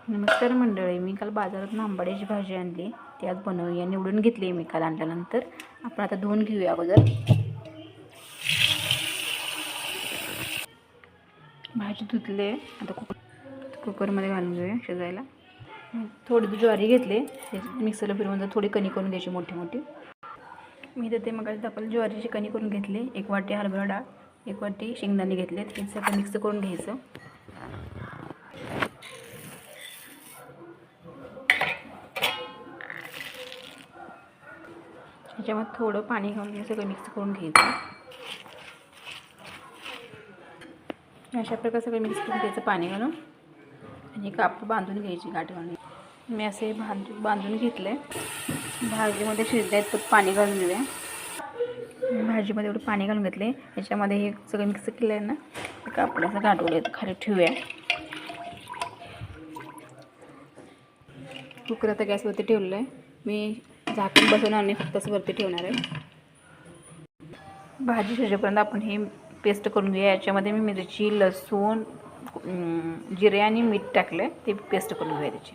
नमस्कार मंडळी, मी काल बाजारातून आंबाड्याची भाजी आणली, ती आज बनवूया. निवडून घेतली मी काल आणल्यानंतर. आपण आता धुवून घेऊया अगोदर. भाजी धुतले, आता कुकरमध्ये घालून घेऊया शिजायला. थोडी ज्वारी घेतली, मिक्सरला फिरवून थोडी कणी करून घ्यायची मोठी मोठी. मी तर ते मग आपण ज्वारीची कणी करून घेतली. 1 वाटी हरभरा डाळ, 1 वाटी शेंगदाणे घेतले, ते सगळं मिक्स करून घ्यायचं. ह्याच्यामध्ये थोडं पाणी घालून सगळं मिक्स करून घ्यायचं. अशा प्रकारे सगळं मिक्स करून घ्यायचं पाणी घालून, आणि काप बांधून घ्यायची गाठ घालून. मी असे बांधून घेतले. भाजीमध्ये शिजल्यात पाणी घालून घेऊया. भाजीमध्ये एवढं पाणी घालून घेतले. ह्याच्यामध्ये हे सगळं मिक्स केलं आहे ना, कापडाचं गाठवलं खाली ठेवूया. कुकर आता गॅसवरती ठेवलं आहे. मी झाकण बसवून आणि फक्त वरती ठेवणार आहे. भाजी शिजेपर्यंत आपण हे पेस्ट करून घेऊया. याच्यामध्ये मी मिरची, लसूण, जिरे आणि मीठ टाकले, ते पेस्ट करून घेऊया त्याची.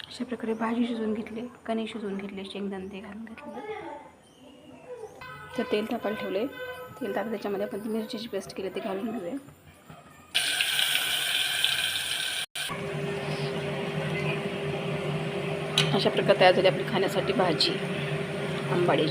अशा प्रकारे भाजी शिजवून घेतली, कणी शिजवून घेतले, शेंगदाणे ते घालून घेतले. तर तेल तापायला ठेवले. तेल तापलं, त्याच्यामध्ये आपण ती मिरचीची पेस्ट केली ते घालून घेऊया. अशा प्रकारे तयार झाली आपली खाण्यासाठी भाजी आंबाड्याची.